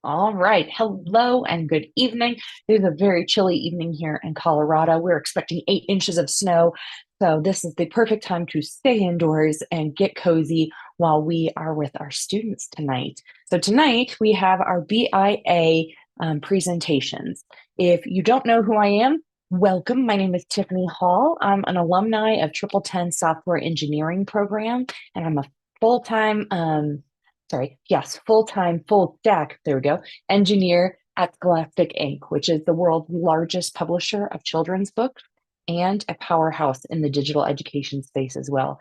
All right. Hello and good evening. It is a very chilly evening here in Colorado. We're expecting 8 inches of snow. So, this is the perfect time to stay indoors and get cozy while we are with our students tonight. So, tonight we have our BIA presentations. If you don't know who I am, welcome. My name is Tiffany Hall. I'm an alumni of TripleTen Software Engineering Program, and I'm a full-time full-time, full stack, there we go, engineer at Scholastic Inc., which is the world's largest publisher of children's books and a powerhouse in the digital education space as well.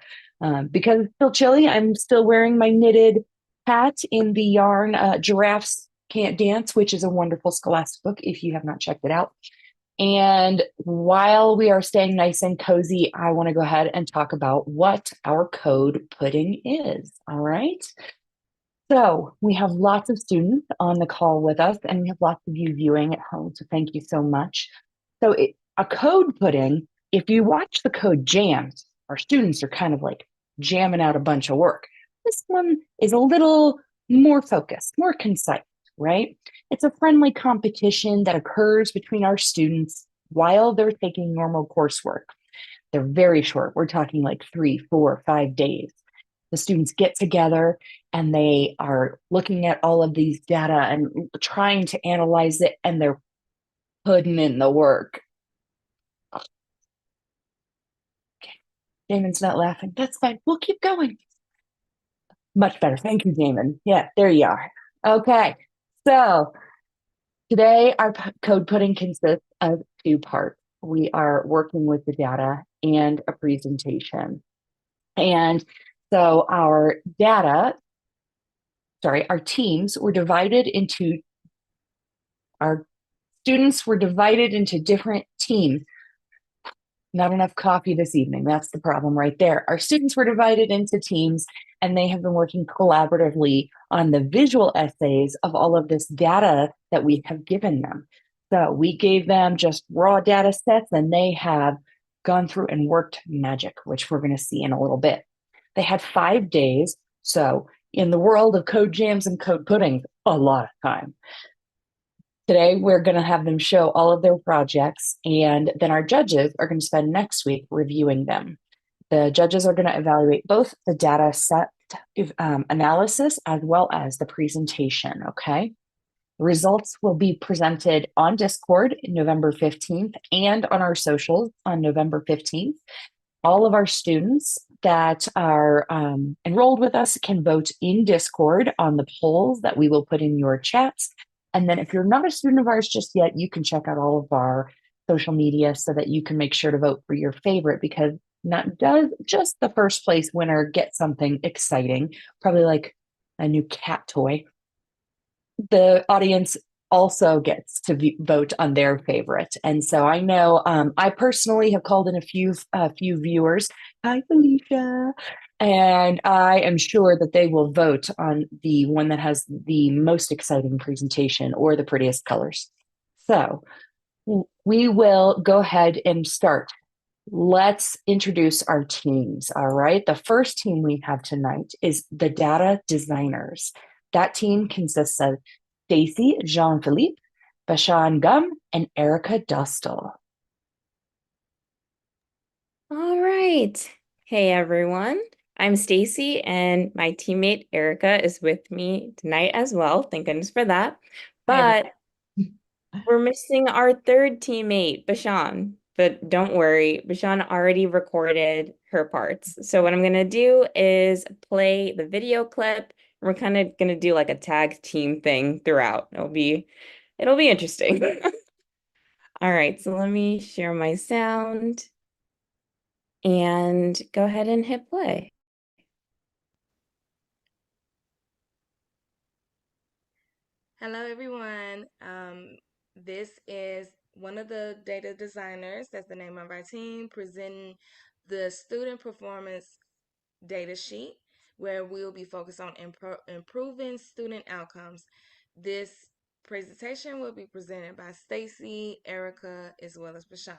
Because it's still chilly, I'm still wearing my knitted hat in the yarn Giraffes Can't Dance, which is a wonderful Scholastic book if you have not checked it out. And while we are staying nice and cozy, I want to go ahead and talk about what our code pudding is. All right. So we have lots of students on the call with us, and we have lots of you viewing at home. So thank you so much. A code pudding, if you watch the code jams, our students are kind of like jamming out a bunch of work. This one is a little more focused, more concise, right? It's a friendly competition that occurs between our students while they're taking normal coursework. They're very short. We're talking like 3, 4, 5 days. The students get together and they are looking at all of these data and trying to analyze it, and they're putting in the work. Okay, Damon's not laughing. That's fine. We'll keep going. Much better. Thank you, Damon. Yeah, there you are. Okay, so today our code pudding consists of two parts. We are working with the data and a presentation. And so our teams were divided into our students were divided into different teams. Not enough coffee this evening. That's the problem right there. Our students were divided into teams, and they have been working collaboratively on the visual essays of all of this data that we have given them. So we gave them just raw data sets, and they have gone through and worked magic, which we're going to see in a little bit. They had 5 days. So in the world of code jams and code puddings, a lot of time. Today, we're going to have them show all of their projects, and then our judges are going to spend next week reviewing them. The judges are going to evaluate both the data set analysis as well as the presentation, okay? The results will be presented on Discord November 15th and on our socials on November 15th. All of our students that are enrolled with us can vote in Discord on the polls that we will put in your chats. And then if you're not a student of ours just yet, you can check out all of our social media so that you can make sure to vote for your favorite, because not does just the first place winner get something exciting, probably like a new cat toy. The audience also gets to vote on their favorite. And so I know I personally have called in a few viewers. Hi, Felicia. And I am sure that they will vote on the one that has the most exciting presentation or the prettiest colors. So we will go ahead and start. Let's introduce our teams. All right. The first team we have tonight is the data designers. That team consists of Stacy Jean-Philippe, Bashan Gum, and Erica Dustel. All right. Hey everyone. I'm Stacy and my teammate Erica is with me tonight as well. Thank goodness for that. Hi, But everybody. we're missing our third teammate, Bashan. But don't worry, Bashan already recorded her parts. So what I'm gonna do is play the video clip. And we're kind of gonna do like a tag team thing throughout. It'll be interesting. All right, so let me share my sound and go ahead and hit play. Hello, everyone. This is one of the data designers, that's the name of our team, presenting the student performance data sheet, where we'll be focused on improving student outcomes. This presentation will be presented by Stacy, Erica, as well as Bashan.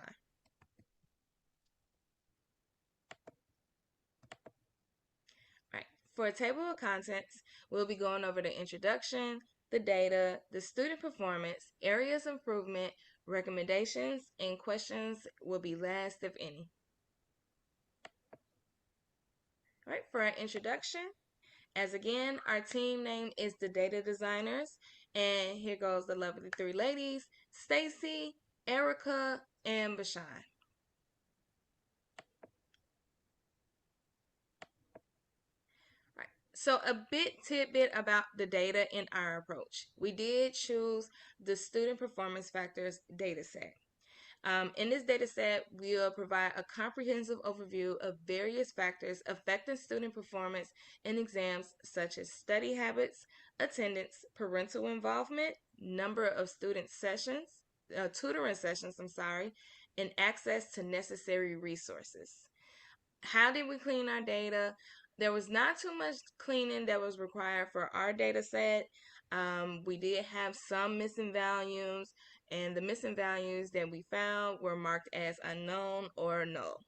Right. For a table of contents, we'll be going over the introduction, the data, the student performance, areas of improvement, recommendations, and questions will be last, if any. All right, for our introduction, as again, our team name is the Data Designers, and here goes the lovely three ladies, Stacy, Erica, and Bashan. Right. So a tidbit about the data in our approach. We did choose the student performance factors data set. In this data set, we'll provide a comprehensive overview of various factors affecting student performance in exams such as study habits, attendance, parental involvement, number of student sessions, tutoring sessions, and access to necessary resources. How did we clean our data? There was not too much cleaning that was required for our data set. We did have some missing values, and the missing values that we found were marked as unknown or null.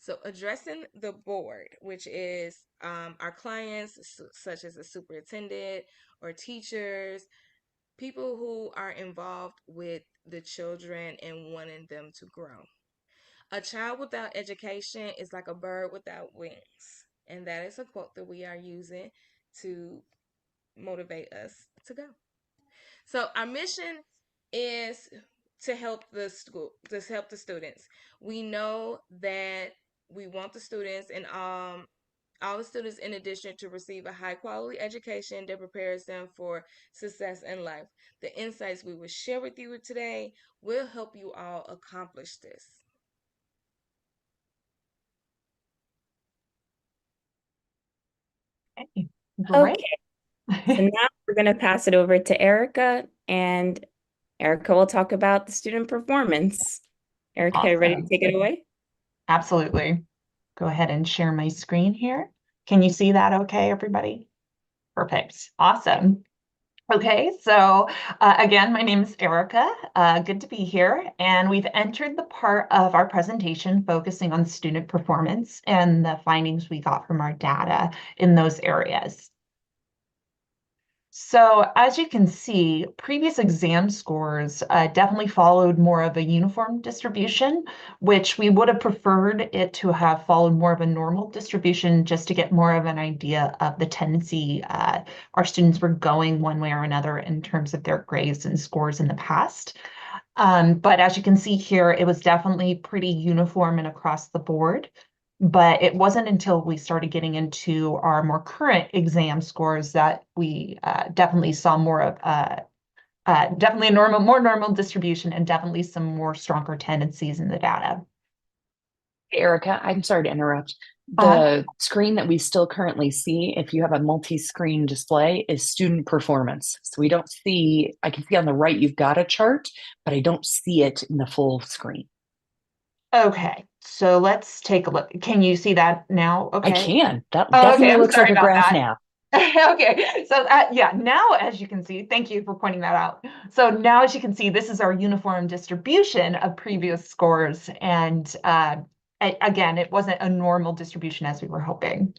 So addressing the board, which is our clients, such as a superintendent or teachers, people who are involved with the children and wanting them to grow. A child without education is like a bird without wings. And that is a quote that we are using to motivate us to go. So our mission is to help the students. We know that we want the students and all the students, in addition, to receive a high quality education that prepares them for success in life. The insights we will share with you today will help you all accomplish this. Okay, great. Okay, so now we're going to pass it over to Erica, and Erica will talk about the student performance. Erica, are you ready to Awesome. take it away? Absolutely. Go ahead and share my screen here. Can you see that okay, everybody? Perfect. Awesome. Okay, so again, my name is Erica. Good to be here. And we've entered the part of our presentation focusing on student performance and the findings we got from our data in those areas. So as you can see, previous exam scores definitely followed more of a uniform distribution, which we would have preferred it to have followed more of a normal distribution just to get more of an idea of the tendency our students were going one way or another in terms of their grades and scores in the past. But as you can see here, it was definitely pretty uniform and across the board. But it wasn't until we started getting into our more current exam scores that we definitely saw more of definitely a more normal distribution and definitely some more stronger tendencies in the data. Erica, I'm sorry to interrupt. The screen that we still currently see, if you have a multi-screen display, is student performance. So we don't see, I can see on the right you've got a chart, but I don't see it in the full screen. Okay, so let's take a look. Can you see that now? Okay. I can. That Oh, definitely okay, I'm looks like sorry a about graph that. now. Okay, so yeah, now as you can see, thank you for pointing that out. So now as you can see, this is our uniform distribution of previous scores. And again, it wasn't a normal distribution as we were hoping.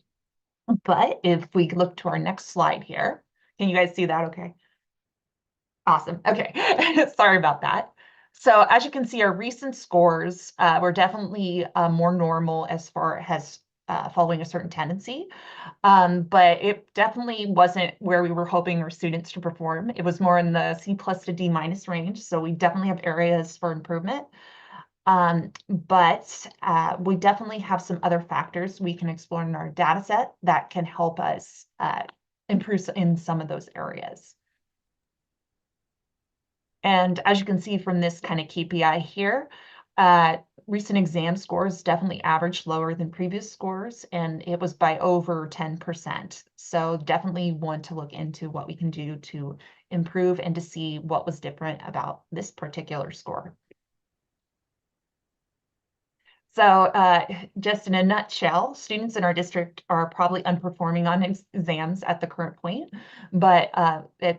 But if we look to our next slide here, can you guys see that okay? Awesome, okay, sorry about that. So as you can see, our recent scores were definitely more normal as far as following a certain tendency. But it definitely wasn't where we were hoping our students to perform. It was more in the C+ to D- range. So we definitely have areas for improvement. But we definitely have some other factors we can explore in our data set that can help us improve in some of those areas. And as you can see from this kind of KPI here, recent exam scores definitely averaged lower than previous scores, and it was by over 10%. So definitely want to look into what we can do to improve and to see what was different about this particular score. So just in a nutshell, students in our district are probably underperforming on exams at the current point, but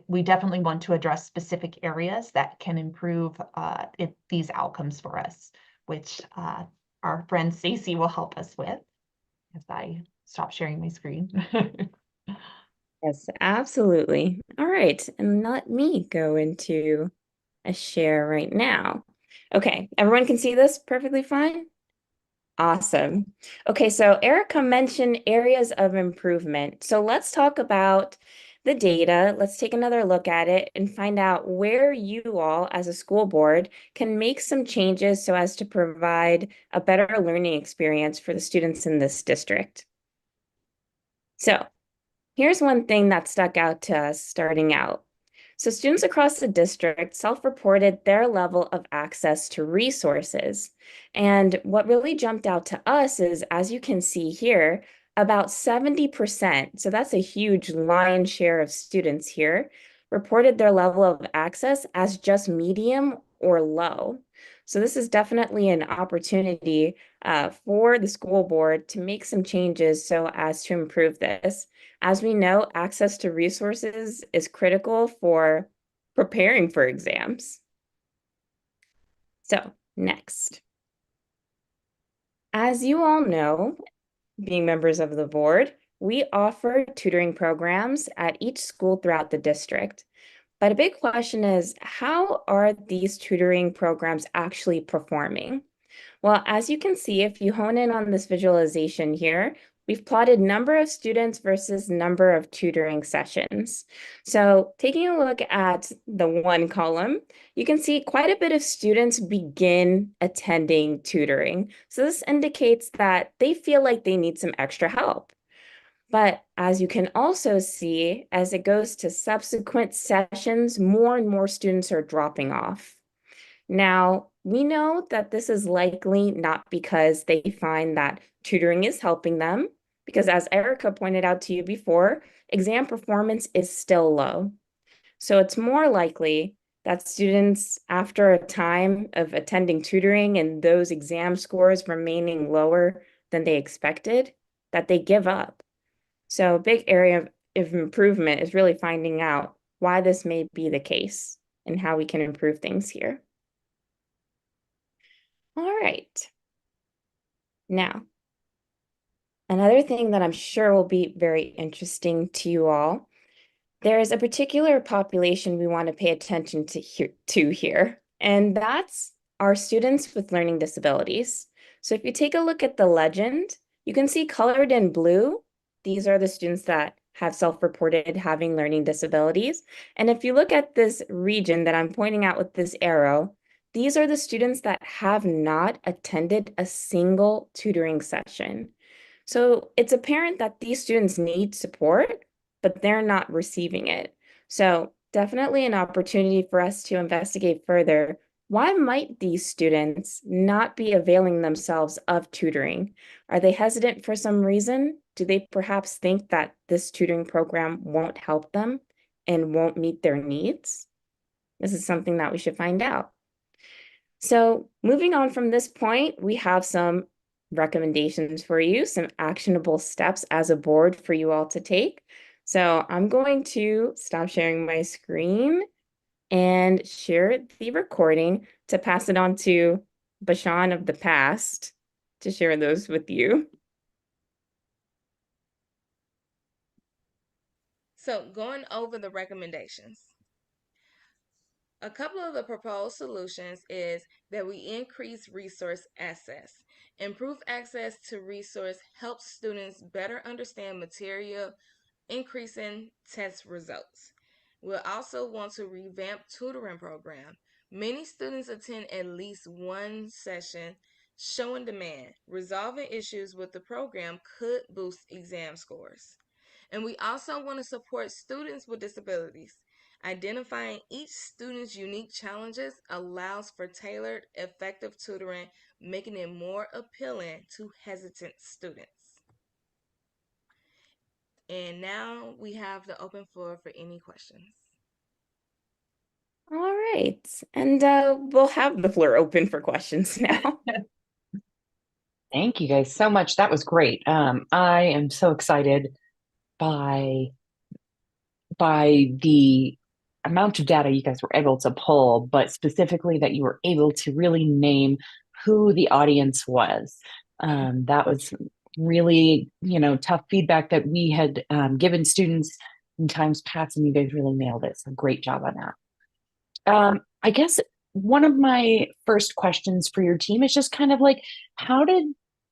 we definitely want to address specific areas that can improve these outcomes for us, which our friend Stacy will help us with as I stop sharing my screen. Yes, absolutely. All right, and let me go into a share right now. Okay, everyone can see this perfectly fine? Awesome. Okay, so Erica mentioned areas of improvement. So let's talk about the data. Let's take another look at it and find out where you all, as a school board, can make some changes so as to provide a better learning experience for the students in this district. So here's one thing that stuck out to us starting out. So students across the district self-reported their level of access to resources. And what really jumped out to us is, as you can see here, about 70%, so that's a huge lion's share of students here, reported their level of access as just medium or low. So this is definitely an opportunity for the school board to make some changes so as to improve this. As we know, access to resources is critical for preparing for exams. So, next. As you all know, being members of the board, we offer tutoring programs at each school throughout the district. But a big question is, how are these tutoring programs actually performing? Well, as you can see, if you hone in on this visualization here, we've plotted number of students versus number of tutoring sessions. So taking a look at the one column, you can see quite a bit of students begin attending tutoring. So this indicates that they feel like they need some extra help. But as you can also see, as it goes to subsequent sessions, more and more students are dropping off. Now, we know that this is likely not because they find that tutoring is helping them, because as Erica pointed out to you before, exam performance is still low. So it's more likely that students, after a time of attending tutoring and those exam scores remaining lower than they expected, that they give up. So a big area of improvement is really finding out why this may be the case and how we can improve things here. All right. Now, another thing that I'm sure will be very interesting to you all, there is a particular population we want to pay attention to here, and that's our students with learning disabilities. So if you take a look at the legend, you can see colored in blue, these are the students that have self-reported having learning disabilities. And if you look at this region that I'm pointing out with this arrow, these are the students that have not attended a single tutoring session. So it's apparent that these students need support, but they're not receiving it. So definitely an opportunity for us to investigate further. Why might these students not be availing themselves of tutoring? Are they hesitant for some reason? Do they perhaps think that this tutoring program won't help them and won't meet their needs? This is something that we should find out. So moving on from this point, we have some recommendations for you, some actionable steps as a board for you all to take. So I'm going to stop sharing my screen and share the recording to pass it on to Bashan of the past to share those with you. So going over the recommendations. A couple of the proposed solutions is that we increase resource access. Improve access to resource helps students better understand material, increasing test results. We'll also want to revamp tutoring program. Many students attend at least one session, showing demand. Resolving issues with the program could boost exam scores. And we also want to support students with disabilities. Identifying each student's unique challenges allows for tailored, effective tutoring, making it more appealing to hesitant students. And now we have the open floor for any questions. All right, and we'll have the floor open for questions now. Thank you guys so much. That was great. I am so excited by the amount of data you guys were able to pull, but specifically that you were able to really name who the audience was. That was really, tough feedback that we had given students in times past, and you guys really nailed it. So great job on that. I guess one of my first questions for your team is just kind of like, how did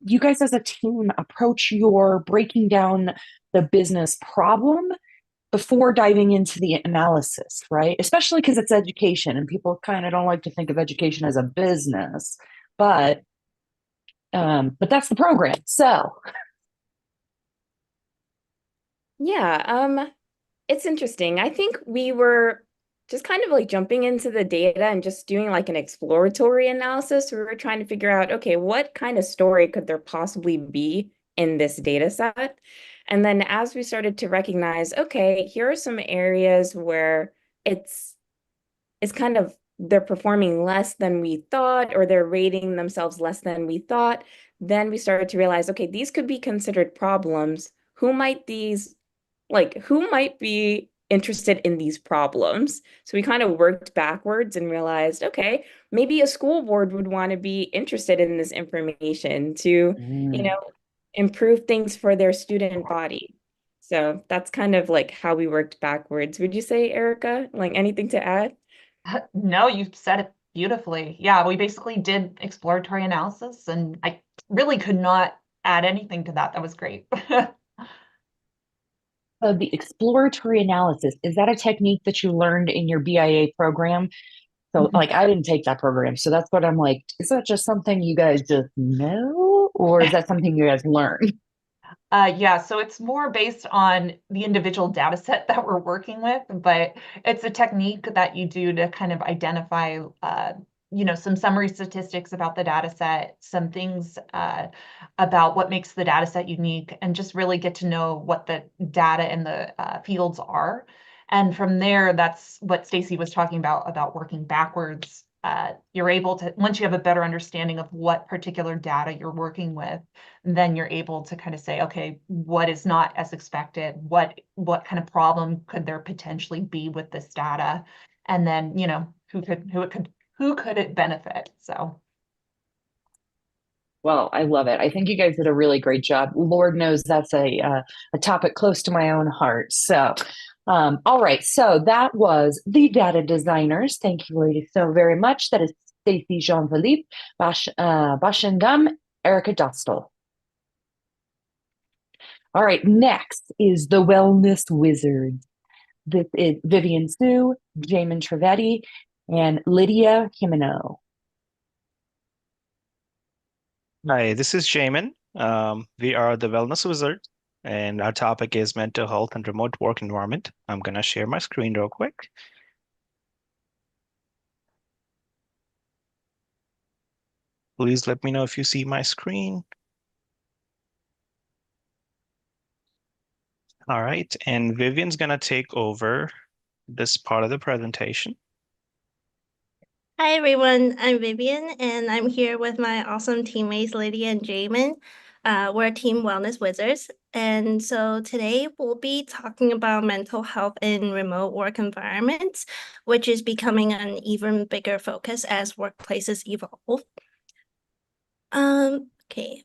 you guys as a team approach your breaking down the business problem before diving into the analysis, right? Especially because it's education and people kind of don't like to think of education as a business, but that's the program. So Yeah, it's interesting. I think we were just kind of like jumping into the data and just doing like an exploratory analysis. We were trying to figure out, okay, what kind of story could there possibly be in this data set? And then as we started to recognize, okay, here are some areas where it's kind of they're performing less than we thought, or they're rating themselves less than we thought, then we started to realize, okay, these could be considered problems. Who might be interested in these problems? So we kind of worked backwards and realized, okay, maybe a school board would want to be interested in this information to, improve things for their student body. So that's kind of like how we worked backwards. Would you say, Erica? Like anything to add? No, you said it beautifully. Yeah, we basically did exploratory analysis, and I really could not add anything to that. That was great. so the exploratory analysis, is that a technique that you learned in your BIA program? So like I didn't take that program. So that's what I'm like, is that just something you guys just know? Or is that something you guys learn? Yeah, so it's more based on the individual data set that we're working with, but it's a technique that you do to kind of identify, some summary statistics about the data set, some things about what makes the data set unique, and just really get to know what the data and the fields are. And from there, that's what Stacy was talking about working backwards. You're able to, once you have a better understanding of what particular data you're working with, then you're able to kind of say, okay, what is not as expected? What kind of problem could there potentially be with this data? And then, who could it benefit? So Well, I love it. I think you guys did a really great job. Lord knows that's a topic close to my own heart. So, all right. So that was the data designers. Thank you, ladies, so very much. That is Stacy Jean-Philippe, Bashengam, Erica Dostal. All right. Next is the Wellness Wizards. This is Vivian Sue, Jamin Trevetti, and Lydia Jimeno. Hi, this is Jamin. We are the Wellness Wizard, and our topic is mental health and remote work environment. I'm going to share my screen real quick. Please let me know if you see my screen. All right, and Vivian's going to take over this part of the presentation. Hi everyone, I'm Vivian and I'm here with my awesome teammates Lydia and Jamin. We're Team Wellness Wizards, and so today we'll be talking about mental health in remote work environments, which is becoming an even bigger focus as workplaces evolve. Okay.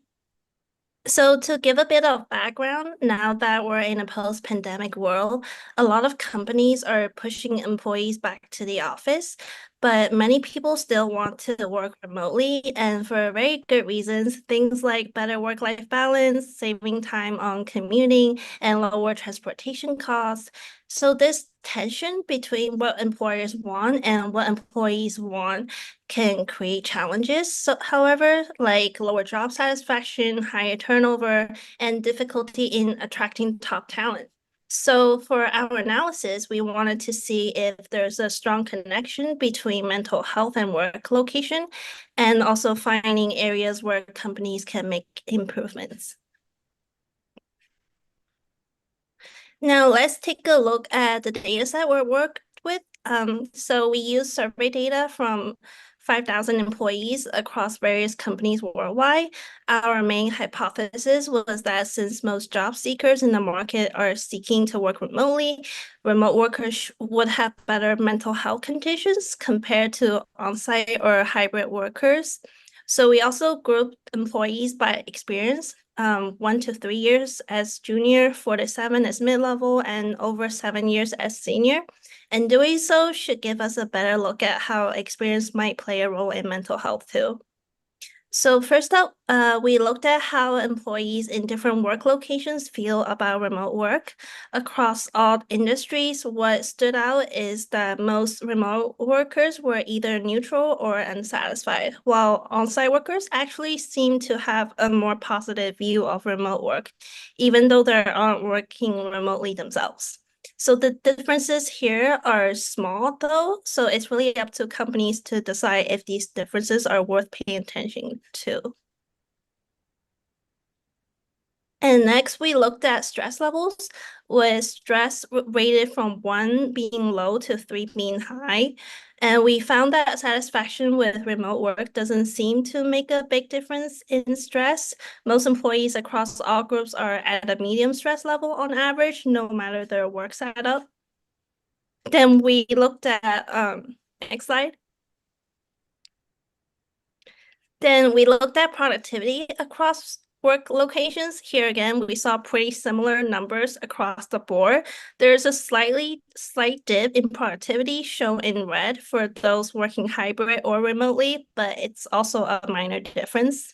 So to give a bit of background, now that we're in a post-pandemic world, a lot of companies are pushing employees back to the office, but many people still want to work remotely, and for very good reasons, things like better work-life balance, saving time on commuting, and lower transportation costs. So this tension between what employers want and what employees want can create challenges. So, however, like lower job satisfaction, higher turnover, and difficulty in attracting top talent. So for our analysis, we wanted to see if there's a strong connection between mental health and work location, and also finding areas where companies can make improvements. Now let's take a look at the data set we worked with. So we use survey data from 5,000 employees across various companies worldwide. Our main hypothesis was that since most job seekers in the market are seeking to work remotely, remote workers would have better mental health conditions compared to on-site or hybrid workers. So we also grouped employees by experience. 1 to 3 years as junior, 4 to 7 as mid-level, and over 7 years as senior. And doing so should give us a better look at how experience might play a role in mental health too. So first up, we looked at how employees in different work locations feel about remote work. Across all industries, what stood out is that most remote workers were either neutral or unsatisfied, while on-site workers actually seem to have a more positive view of remote work, even though they aren't working remotely themselves. So the differences here are small though, so it's really up to companies to decide if these differences are worth paying attention to. And next, we looked at stress levels, with stress rated from 1 being low to 3 being high. And we found that satisfaction with remote work doesn't seem to make a big difference in stress. Most employees across all groups are at a medium stress level on average, no matter their work setup. Then we looked at, next slide. Then we looked at productivity across work locations. Here again, we saw pretty similar numbers across the board. There's a slight dip in productivity shown in red for those working hybrid or remotely, but it's also a minor difference.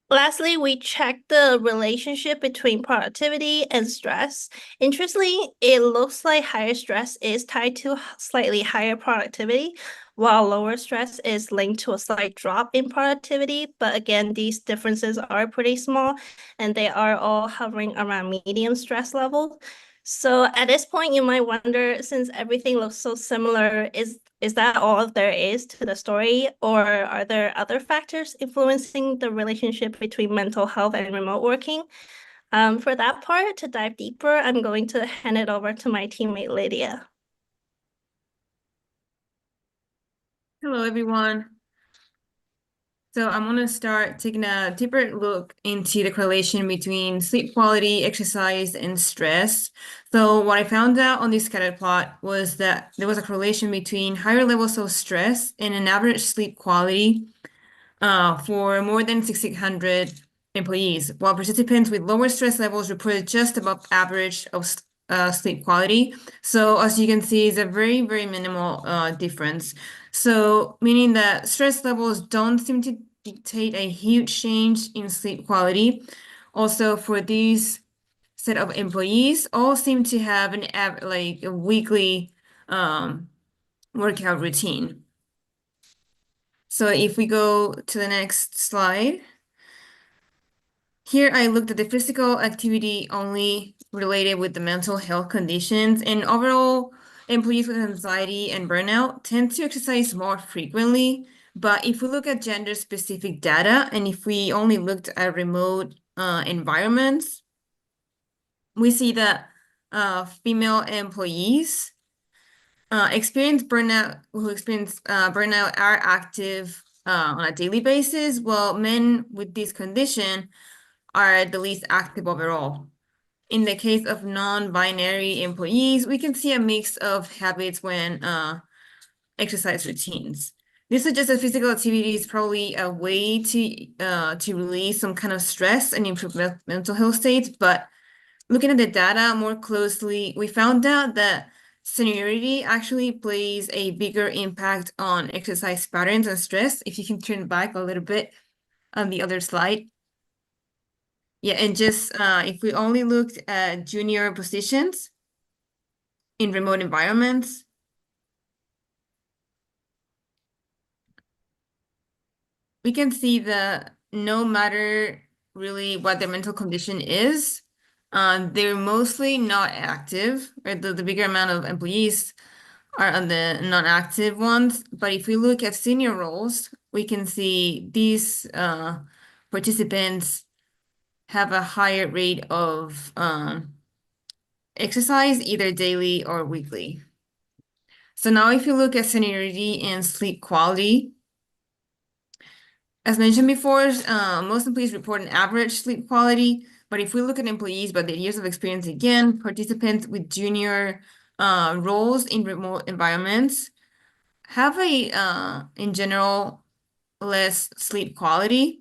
Lastly, we checked the relationship between productivity and stress. Interestingly, it looks like higher stress is tied to slightly higher productivity, while lower stress is linked to a slight drop in productivity. But again, these differences are pretty small, and they are all hovering around medium stress levels. So at this point, you might wonder, since everything looks so similar, is that all there is to the story, or are there other factors influencing the relationship between mental health and remote working? For that part, to dive deeper, I'm going to hand it over to my teammate Lydia. Hello, everyone. So I'm going to start taking a deeper look into the correlation between sleep quality, exercise, and stress. So what I found out on this scatter plot was that there was a correlation between higher levels of stress and an average sleep quality for more than 1,600 employees, while participants with lower stress levels reported just above average of sleep quality. So as you can see, it's a very, very minimal difference. So meaning that stress levels don't seem to dictate a huge change in sleep quality. Also, for these set of employees, all seem to have like a weekly workout routine. So if we go to the next slide. Here I looked at the physical activity only related with the mental health conditions, and overall employees with anxiety and burnout tend to exercise more frequently. But if we look at gender-specific data, and if we only looked at remote environments, we see that female employees who experience burnout are active on a daily basis, while men with this condition are the least active overall. In the case of non-binary employees, we can see a mix of habits when exercise routines. This suggests that physical activity is probably a way to release some kind of stress and improve mental health states. But looking at the data more closely, we found out that seniority actually plays a bigger impact on exercise patterns and stress. If you can turn back a little bit on the other slide. Yeah, and just if we only looked at junior positions in remote environments, we can see that no matter really what their mental condition is, they're mostly not active, or the bigger amount of employees are on the non-active ones. But if we look at senior roles, we can see these participants have a higher rate of exercise either daily or weekly. So now if you look at seniority and sleep quality, as mentioned before, most employees report an average sleep quality, but if we look at employees by their years of experience again, participants with junior roles in remote environments have in general, less sleep quality.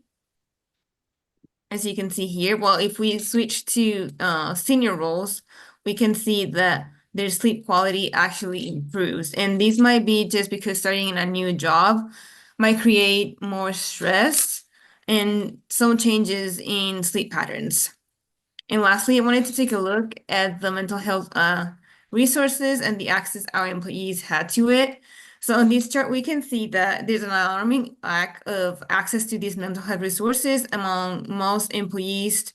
As you can see here, well, if we switch to senior roles, we can see that their sleep quality actually improves. And this might be just because starting in a new job might create more stress and some changes in sleep patterns. And lastly, I wanted to take a look at the mental health resources and the access our employees had to it. So on this chart, we can see that there's an alarming lack of access to these mental health resources among most employees,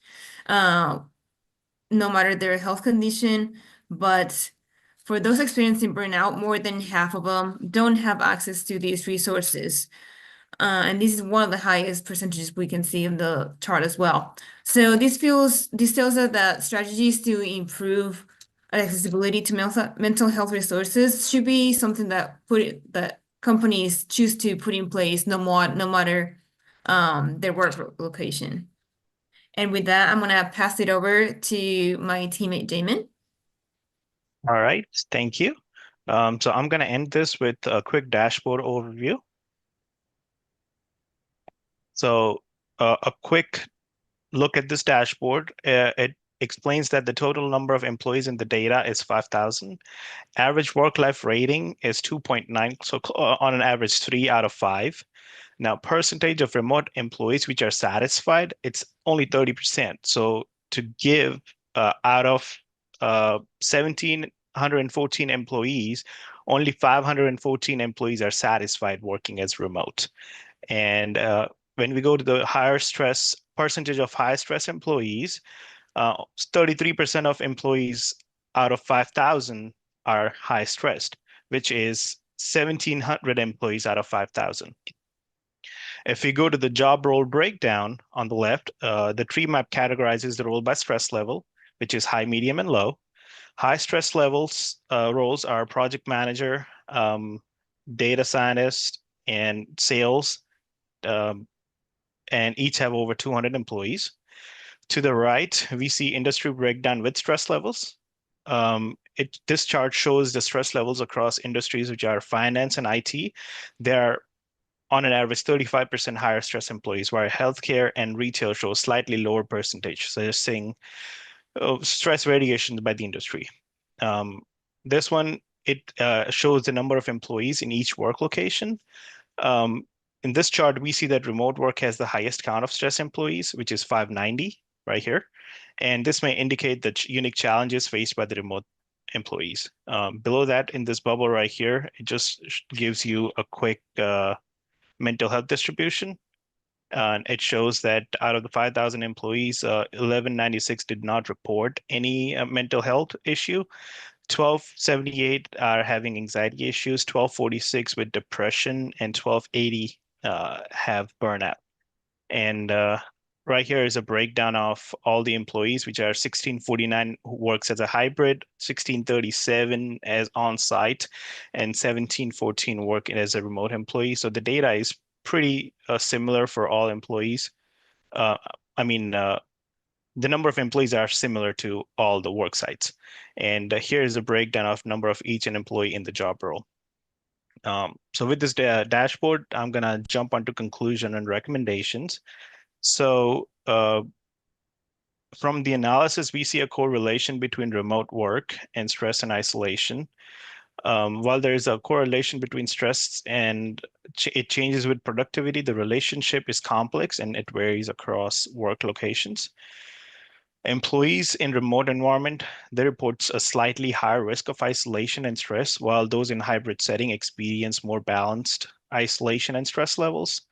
no matter their health condition. But for those experiencing burnout, more than half of them don't have access to these resources. And this is one of the highest percentages we can see in the chart as well. So this tells us that strategies to improve accessibility to mental health resources should be something that companies choose to put in place no matter their work location. And with that, I'm gonna pass it over to my teammate Jamin. All right, thank you. So I'm going to end this with a quick dashboard overview. So a quick look at this dashboard. It explains that the total number of employees in the data is 5,000. Average work-life rating is 2.9, so on an average 3 out of 5. Now, percentage of remote employees which are satisfied, it's only 30%. So to give out of 1,714 employees, only 514 employees are satisfied working as remote. And when we go to the higher stress percentage of high stress employees, 33% of employees out of 5,000 are high stressed, which is 1,700 employees out of 5,000. If we go to the job role breakdown on the left, the tree map categorizes the role by stress level, which is high, medium, and low. High stress levels roles are project manager, data scientist, and sales, and each have over 200 employees. To the right, we see industry breakdown with stress levels. This chart shows the stress levels across industries, which are finance and IT. They're on an average 35% higher stress employees, while healthcare and retail show slightly lower percentage. So they're seeing stress variations by the industry. This one, it shows the number of employees in each work location. In this chart, we see that remote work has the highest count of stress employees, which is 590 right here. And this may indicate the unique challenges faced by the remote employees. Below that, in this bubble right here, it just gives you a quick mental health distribution. And it shows that out of the 5,000 employees, 1,196 did not report any mental health issue. 1,278 are having anxiety issues, 1,246 with depression, and 1,280 have burnout. And right here is a breakdown of all the employees, which are 1,649 who works as a hybrid, 1,637 as on-site, and 1,714 work as a remote employee. So the data is pretty similar for all employees. The number of employees are similar to all the work sites. And here is a breakdown of number of each employee in the job role. So with this dashboard, I'm going to jump onto conclusion and recommendations. So from the analysis, we see a correlation between remote work and stress and isolation. While there is a correlation between stress and it changes with productivity, the relationship is complex and it varies across work locations. Employees in remote environment, they report a slightly higher risk of isolation and stress, while those in hybrid setting experience more balanced isolation and stress levels.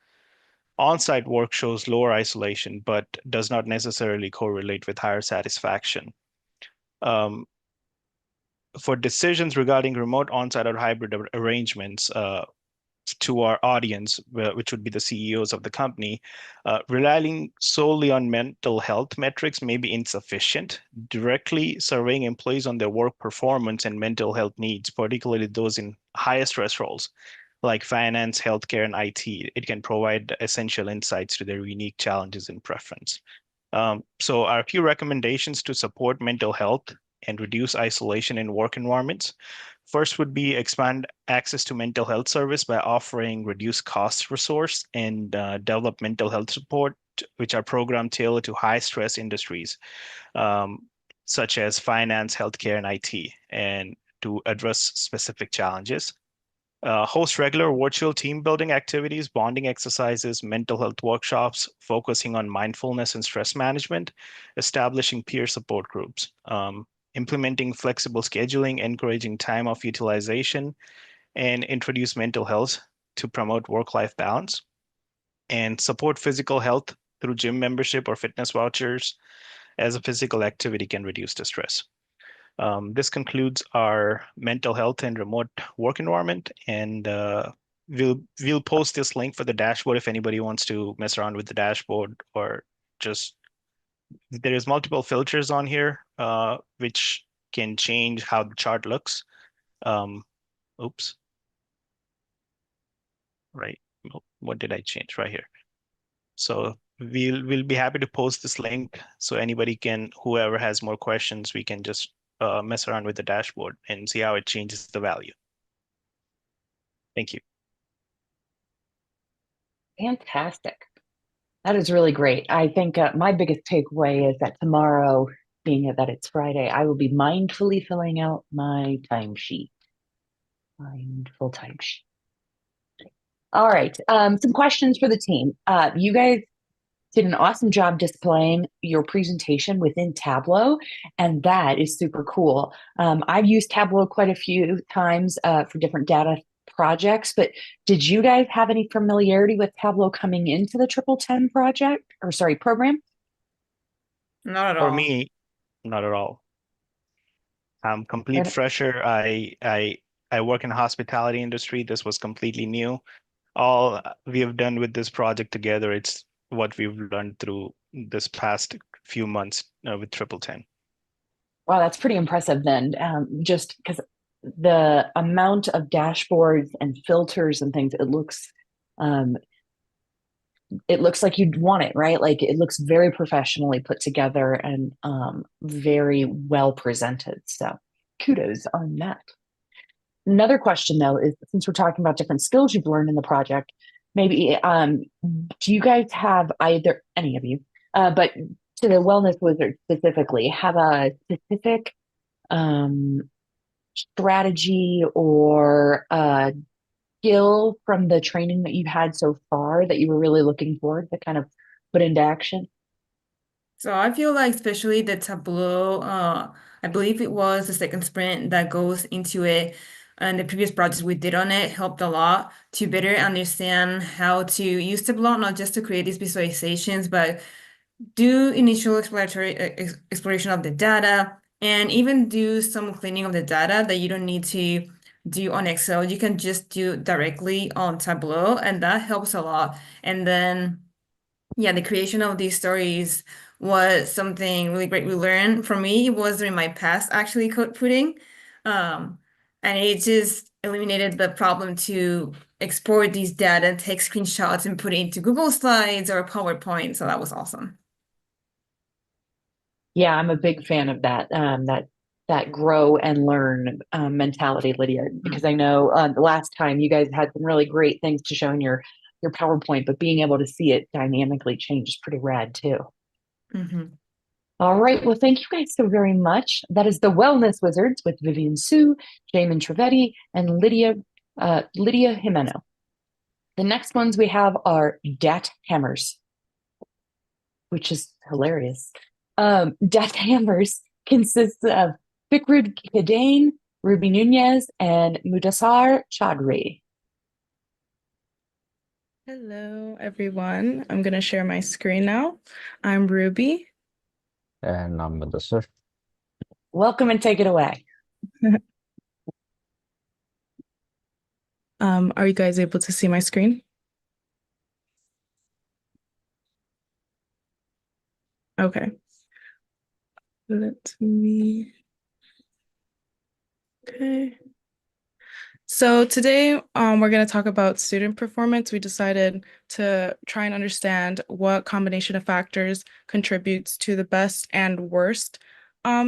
On-site work shows lower isolation, but does not necessarily correlate with higher satisfaction. For decisions regarding remote, on-site, or hybrid arrangements, to our audience, which would be the CEOs of the company, relying solely on mental health metrics may be insufficient. Directly surveying employees on their work performance and mental health needs, particularly those in higher stress roles like finance, healthcare, and IT, it can provide essential insights to their unique challenges and preference. So our few recommendations to support mental health and reduce isolation in work environments. First would be expand access to mental health service by offering reduced cost resource and develop mental health support, which are program tailored to high stress industries, such as finance, healthcare, and IT, and to address specific challenges. Host regular virtual team building activities, bonding exercises, mental health workshops, focusing on mindfulness and stress management, establishing peer support groups, implementing flexible scheduling, encouraging time off utilization, and introduce mental health to promote work-life balance, and support physical health through gym membership or fitness vouchers, as a physical activity can reduce the stress. This concludes our mental health and remote work environment, and we'll post this link for the dashboard if anybody wants to mess around with the dashboard, or just there is multiple filters on here which can change how the chart looks. Oops. Right. What did I change right here? So we'll be happy to post this link so anybody can, whoever has more questions, we can just mess around with the dashboard and see how it changes the value. Thank you. Fantastic. That is really great. I think my biggest takeaway is that tomorrow, being that it's Friday, I will be mindfully filling out my timesheet. Mindful timesheet. All right. Some questions for the team. You guys did an awesome job displaying your presentation within Tableau, and that is super cool. I've used Tableau quite a few times for different data projects, but did you guys have any familiarity with Tableau coming into the TripleTen project, or sorry, program? Not at For all. me, not at all. I'm complete And- fresher. I work in the hospitality industry. This was completely new. All we have done with this project together, it's what we've learned through this past few months with TripleTen. Wow, that's pretty impressive then. Just because the amount of dashboards and filters and things, it looks like you'd want it, right? Like it looks very professionally put together and very well presented. So kudos on that. Another question though is, since we're talking about different skills you've learned in the project, maybe do you guys have, either any of you, but to the wellness wizard specifically, have a specific strategy or skill from the training that you've had so far that you were really looking forward to kind of put into action? So I feel like especially the Tableau, I believe it was the second sprint that goes into it, and the previous projects we did on it helped a lot to better understand how to use Tableau, not just to create these visualizations, but do initial exploratory exploration of the data, and even do some cleaning of the data that you don't need to do on Excel. You can just do directly on Tableau, and that helps a lot. And then, yeah, the creation of these stories was something really great we learned. For me, it was during my past actually code putting. And it just eliminated the problem to export these data, take screenshots, and put it into Google Slides or PowerPoint. So that was awesome. Yeah, I'm a big fan of that grow and learn mentality, Lydia, because I know the last time you guys had some really great things to show in your PowerPoint, but being able to see it dynamically change is pretty rad too. Mhm. All right. Well, thank you guys so very much. That is the Wellness Wizards with Vivian Sue, Jamin Trevetti, and Lydia Jimeno. The next ones we have are Dat Hammers, which is hilarious. Dat Hammers consists of Fikrid Kidane, Ruby Nunez, and Mudassar Chaudhry. Hello, everyone. I'm going to share my screen now. I'm Ruby. And I'm Mudassar. Welcome and take it away. Are you guys able to see my screen? Okay. Let me. Okay. So today, we're going to talk about student performance. We decided to try and understand what combination of factors contributes to the best and worst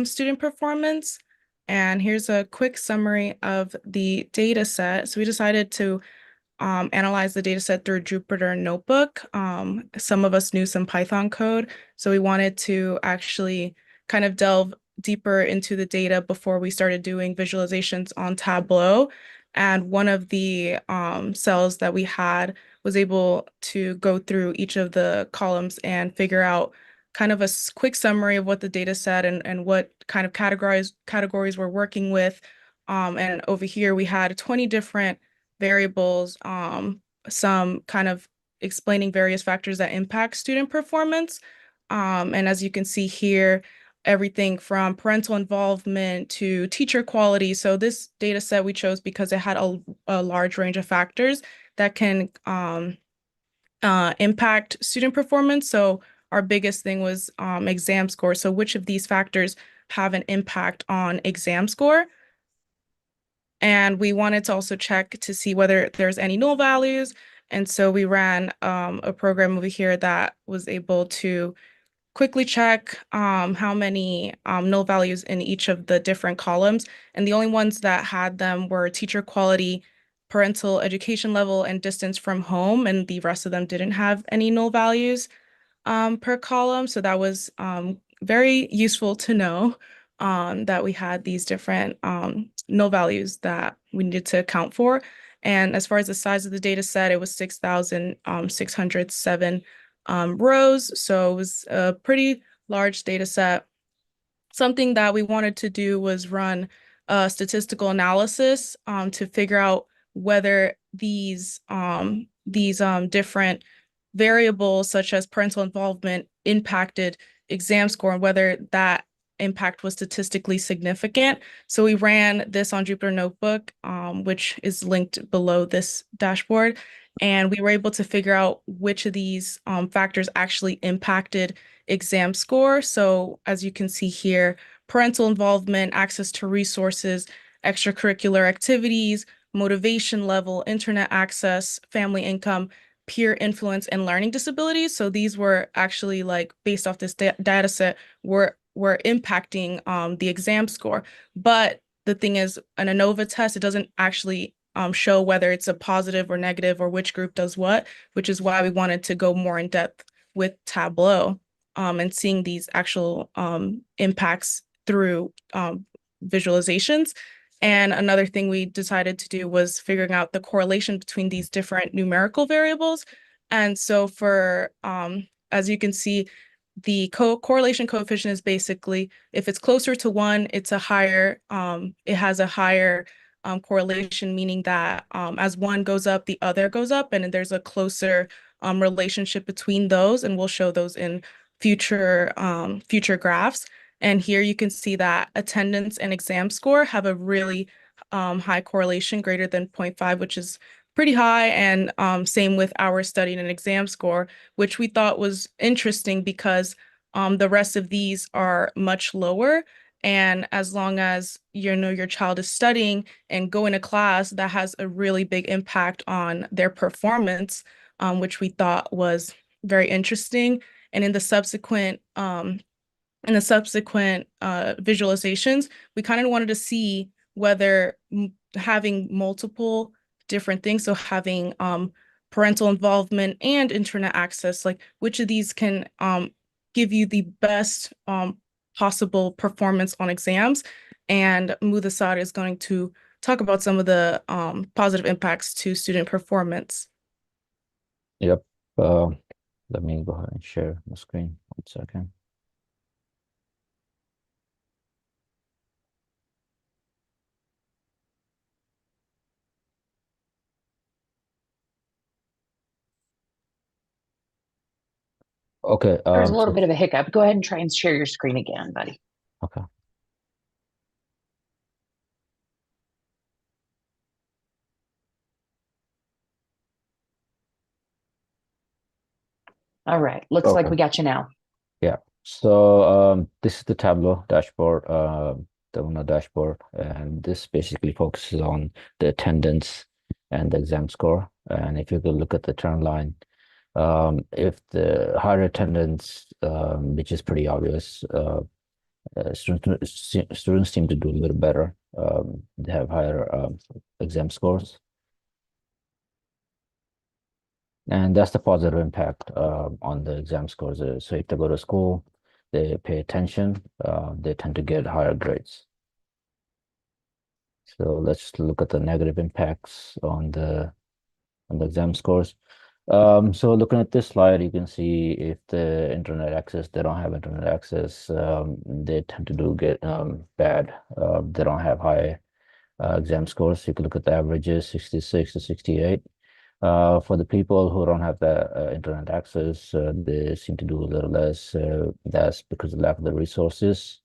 student performance. And here's a quick summary of the data set. So we decided to analyze the data set through Jupyter Notebook. Some of us knew some Python code, so we wanted to actually kind of delve deeper into the data before we started doing visualizations on Tableau. And one of the cells that we had was able to go through each of the columns and figure out kind of a quick summary of what the data said and what kind of categories we're working with. And over here, we had 20 different variables, some kind of explaining various factors that impact student performance. And as you can see here, everything from parental involvement to teacher quality. So this data set we chose because it had a large range of factors that can impact student performance. So our biggest thing was exam score. So which of these factors have an impact on exam score? And we wanted to also check to see whether there's any null values. And so we ran a program over here that was able to quickly check how many null values in each of the different columns. And the only ones that had them were teacher quality, parental education level, and distance from home. And the rest of them didn't have any null values per column. So that was very useful to know that we had these different null values that we needed to account for. And as far as the size of the data set, it was 6,607 rows. So it was a pretty large data set. Something that we wanted to do was run a statistical analysis to figure out whether these different variables such as parental involvement impacted exam score and whether that impact was statistically significant. So we ran this on Jupyter Notebook, which is linked below this dashboard. And we were able to figure out which of these factors actually impacted exam score. So as you can see here, parental involvement, access to resources, extracurricular activities, motivation level, internet access, family income, peer influence, and learning disabilities. So these were actually like based off this data set were impacting the exam score. But the thing is, an ANOVA test, it doesn't actually show whether it's a positive or negative or which group does what, which is why we wanted to go more in depth with Tableau and seeing these actual impacts through visualizations. And another thing we decided to do was figuring out the correlation between these different numerical variables. And so for, as you can see, the correlation coefficient is basically, if it's closer to 1, it's a higher, it has a higher correlation, meaning that as one goes up, the other goes up, and there's a closer relationship between those, and we'll show those in future graphs. And here you can see that attendance and exam score have a really high correlation, greater than 0.5, which is pretty high. And same with our study and exam score, which we thought was interesting because the rest of these are much lower. And as long as you know your child is studying and going to class, that has a really big impact on their performance, which we thought was very interesting. And in the subsequent visualizations, we kind of wanted to see whether having multiple different things, so having parental involvement and internet access, like which of these can give you the best possible performance on exams. And Mudasar is going to talk about some of the positive impacts to student performance. Yep. Let me go ahead and share the screen. 1 second. Okay. There's a little so- bit of a hiccup. Go ahead and try and share your screen again, buddy. Okay. All right. Looks like Okay. we got you now. Yeah. So this is the Tableau dashboard, the UNA dashboard, and this basically focuses on the attendance and the exam score. And if you could look at the trend line, if the higher attendance, which is pretty obvious, Students seem to do a little better. They have higher exam scores. And that's the positive impact on the exam scores. So if they go to school, they pay attention, they tend to get higher grades. So let's look at the negative impacts on the exam scores. So looking at this slide, you can see if the internet access, they don't have internet access, they tend to get bad. They don't have high exam scores. You can look at the averages, 66 to 68. For the people who don't have the internet access, they seem to do a little less. That's because of lack of the resources.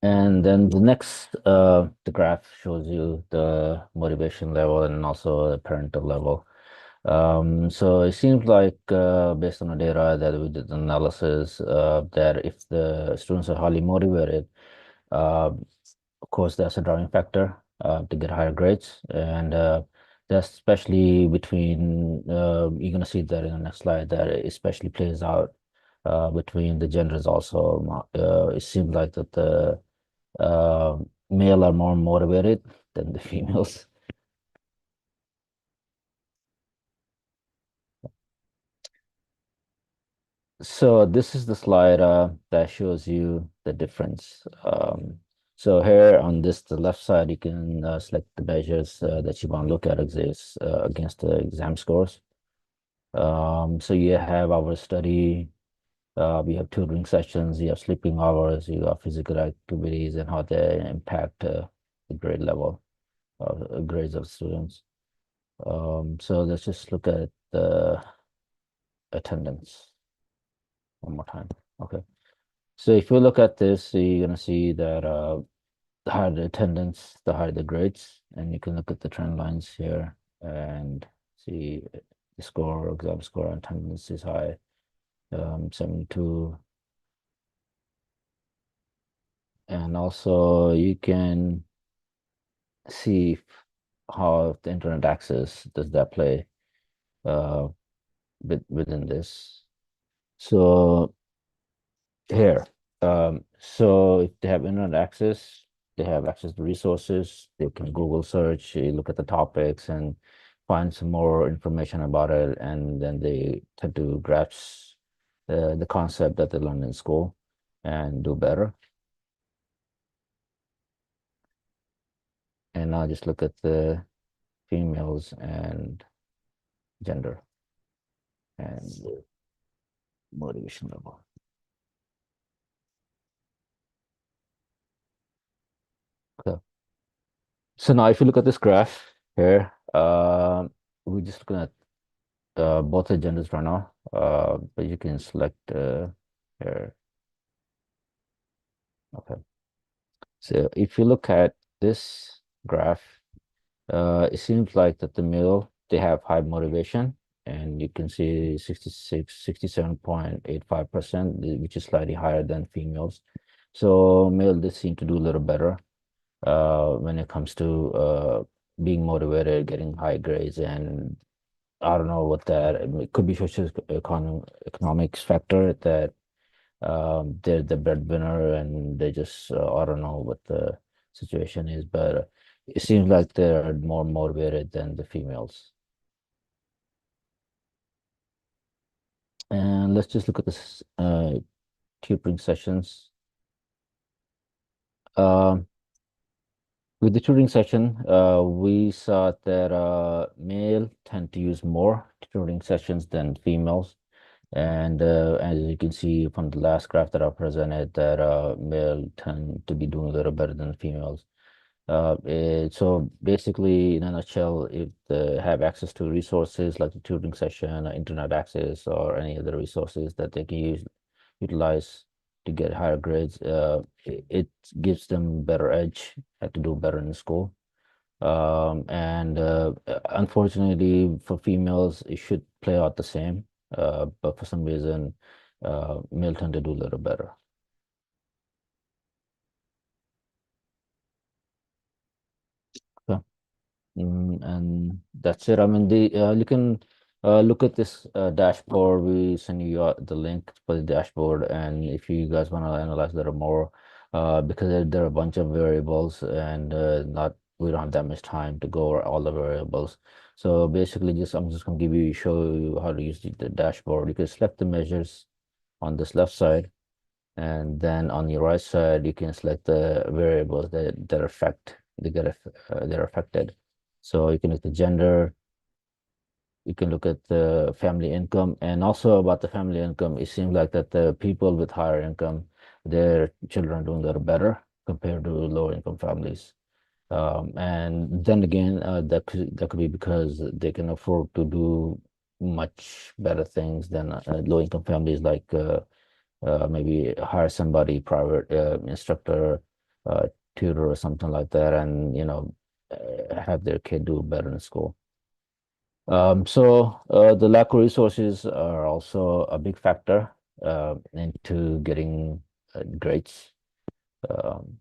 And then the next, the graph shows you the motivation level and also the parental level. So it seems like based on the data that we did analysis, that if the students are highly motivated, of course, that's a driving factor to get higher grades. And that's especially between, you're going to see that in the next slide, that it especially plays out between the genders also. It seems like that the male are more motivated than the females. So this is the slide that shows you the difference. So here on the left side, you can select the measures that you want to look at against the exam scores. So you have our study, we have tutoring sessions, you have sleeping hours, you have physical activities and how they impact the grade level of grades of students. So let's just look at the attendance one more time. Okay. So if you look at this, you're gonna see that the higher the attendance, the higher the grades, and you can look at the trend lines here and see the score, exam score, and attendance is high, 72. And also you can see how the internet access does that play uh, within this. So here, so if they have internet access, they have access to resources, they can Google search, look at the topics and find some more information about it, and then they tend to grasp the concept that they learned in school and do better. And now just look at the females and gender and the motivation level. Okay. So now if you look at this graph here, we're just looking at both the genders right now, but you can select here. Okay. So if you look at this graph, it seems like that the male, they have high motivation, and you can see 67.85%, which is slightly higher than females. So male, they seem to do a little better when it comes to being motivated, getting high grades, and I don't know what that, it could be social economics factor that they're the breadwinner and they just I don't know what the situation is, but it seems like they're more motivated than the females. And let's just look at this tutoring sessions. Um, with the tutoring session, we saw that male tend to use more tutoring sessions than females. And as you can see from the last graph that I presented, that male tend to be doing a little better than females. So basically, in a nutshell, if they have access to resources like the tutoring session, internet access, or any other resources that they can utilize to get higher grades, it gives them better edge to do better in school. And unfortunately for females, it should play out the same. But for some reason, male tend to do a little better. Okay. And that's it. I mean, you can Look at this dashboard. We send you the link for the dashboard, and if you guys want to analyze that more, because there are a bunch of variables, and not we don't have that much time to go over all the variables. So basically, I'm just gonna show you how to use the dashboard. You can select the measures on this left side, and then on your right side, you can select the variables they're affected. So you can look at the gender. You can look at the family income, and also about the family income, it seems like that the people with higher income, their children are doing a little better compared to lower income families. And then again, that could be because they can afford to do much better things than low income families, like maybe hire somebody private instructor, tutor or something like that, and have their kid do better in school. So the lack of resources are also a big factor into getting grades. Um,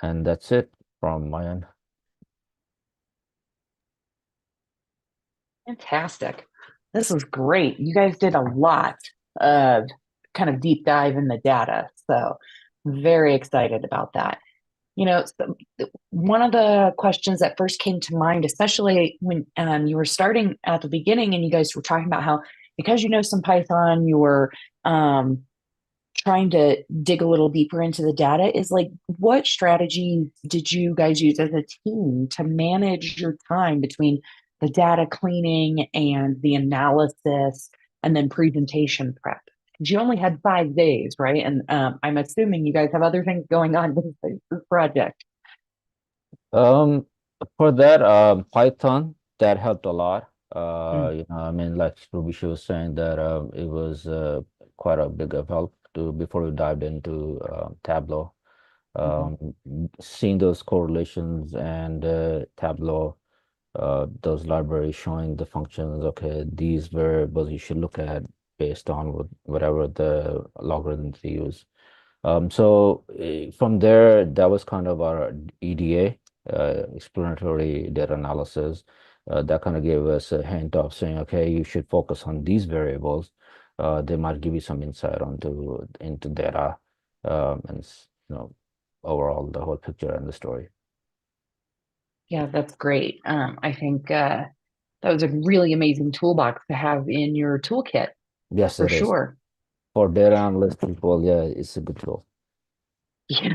and that's it from my end. Fantastic. This was great. You guys did a lot of kind of deep dive in the data. So very excited about that. One of the questions that first came to mind, especially when you were starting at the beginning and you guys were talking about how, because you know some Python, you were trying to dig a little deeper into the data, is like, what strategies did you guys use as a team to manage your time between the data cleaning and the analysis and then presentation prep? Because you only had 5 days, right? And I'm assuming you guys have other things going on with this project. Um, for that, Python, that helped a lot. Mm. I mean, like Ruby was saying that it was quite a big of help before we dived into Tableau. Seeing those correlations and Tableau, those libraries showing the functions, okay, these variables you should look at based on whatever the logarithms they use. So from there, that was kind of our EDA, explanatory data analysis. That kind of gave us a hint of saying, okay, you should focus on these variables. They might give you some insight into data, and overall the whole picture and the story. Yeah, that's great. I think that was a really amazing toolbox to have in your toolkit Yes, for it is. sure. For data analyst people, yeah, it's a good tool. Yeah.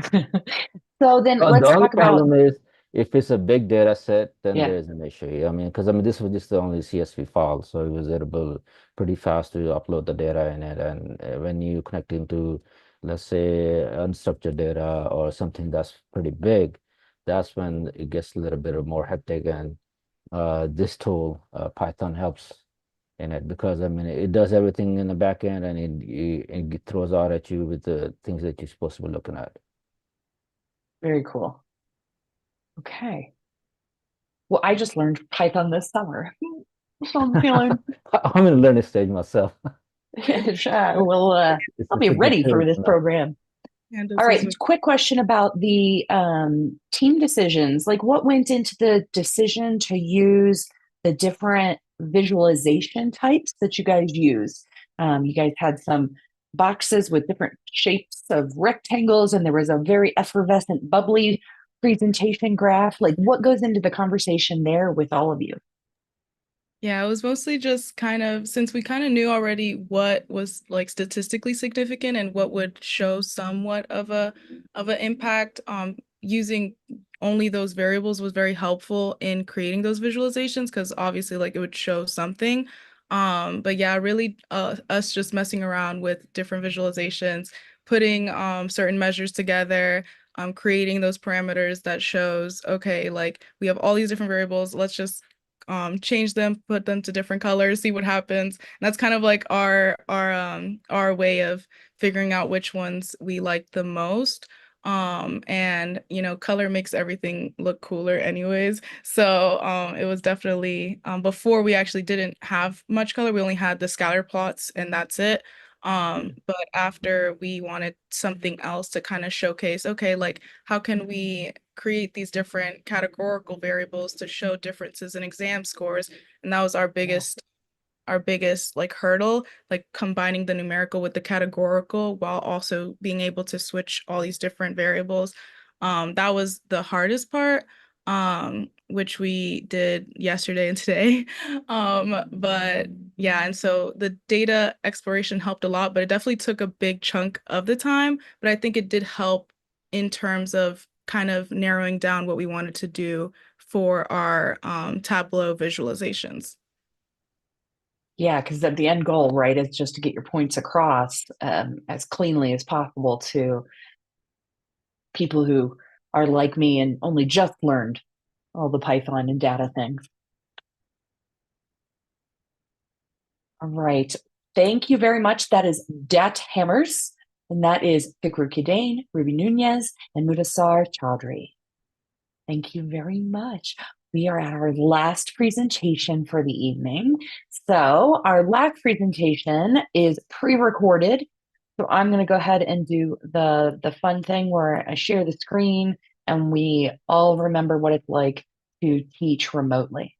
So then The let's only talk about, problem is if it's a big data set, then yeah, there's an issue. I mean, because this was just the only CSV file, so it was able pretty fast to upload the data in it. And when you connect into, let's say, unstructured data or something that's pretty big, that's when it gets a little bit more hectic. And this tool, Python, helps in it because I mean it does everything in the back end, and it throws out at you with the things that you're supposed to be looking at. very cool. Okay. Well, I just learned Python this summer. So I'm feeling, I'm in a learning stage myself. well, I'll be It's a good ready for tool this to know. program. And All this right, is quick question about the team decisions. Like, what went into the decision to use the different visualization types that you guys use? You guys had some boxes with different shapes of rectangles, and there was a very effervescent, bubbly presentation graph. Like, what goes into the conversation there with all of you? Yeah, it was mostly just kind of since we kind of knew already what was like statistically significant and what would show somewhat of an impact, using only those variables was very helpful in creating those visualizations because obviously like it would show something. But yeah, really us just messing around with different visualizations, putting certain measures together, creating those parameters that shows, okay, like we have all these different variables, let's just change them, put them to different colors, see what happens. And that's kind of like our way of figuring out which ones we like the most. And color makes everything look cooler anyways. So it was definitely before we actually didn't have much color. We only had the scatter plots and that's it. But after we wanted something else to kind of showcase, okay, like how can we create these different categorical variables to show differences in exam scores? And that was our biggest like hurdle, like combining the numerical with the categorical while also being able to switch all these different variables. That was the hardest part, which we did yesterday and today. But yeah, and so the data exploration helped a lot, but it definitely took a big chunk of the time. But I think it did help in terms of kind of narrowing down what we wanted to do for our Tableau visualizations. Yeah, because the end goal, right, is just to get your points across as cleanly as possible to people who are like me and only just learned all the Python and data things. All right. Thank you very much. That is Dat Hammers, and that is Fikru Kidane, Ruby Nunez, and Mudassar Chaudhry. Thank you very much. We are at our last presentation for the evening. So our last presentation is pre-recorded. So I'm going to go ahead and do the fun thing where I share the screen and we all remember what it's like to teach remotely.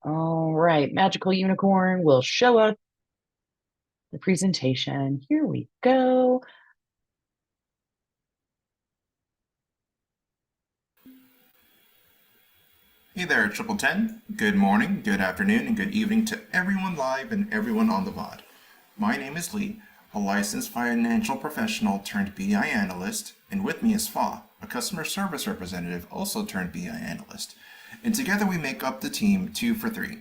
All right, Magical Unicorn will show us the presentation. Here we go. Hey there, TripleTen. Good morning, good afternoon, and good evening to everyone live and everyone on the VOD. My name is Lee, a licensed financial professional turned BI analyst, and with me is Fa, a customer service representative also turned BI analyst. And together we make up the team 2 for 3.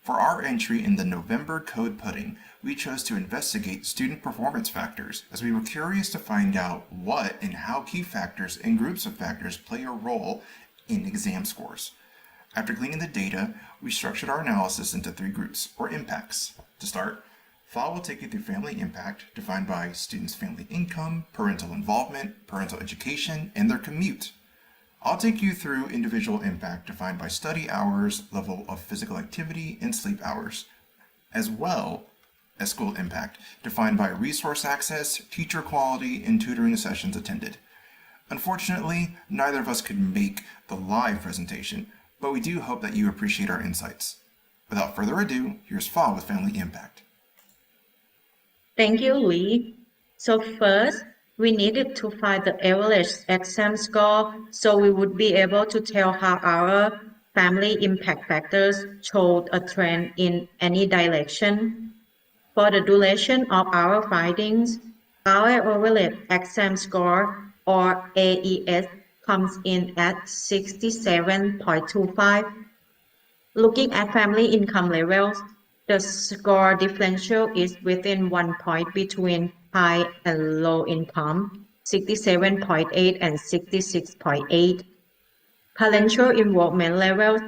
For our entry in the November code pudding, we chose to investigate student performance factors as we were curious to find out what and how key factors and groups of factors play a role in exam scores. After cleaning the data, we structured our analysis into 3 groups, or impacts. To start, Fa will take you through family impact, defined by students' family income, parental involvement, parental education, and their commute. I'll take you through individual impact, defined by study hours, level of physical activity, and sleep hours, as well as school impact, defined by resource access, teacher quality, and tutoring sessions attended. Unfortunately, neither of us could make the live presentation, but we do hope that you appreciate our insights. Without further ado, here's Fa with Family Impact. Thank you, Lee. So first, we needed to find the average exam score so we would be able to tell how our family impact factors showed a trend in any direction. For the duration of our findings, our average exam score, or AES, comes in at 67.25. Looking at family income levels, the score differential is within 1 point between high and low income, 67.8 and 66.8. Parental involvement levels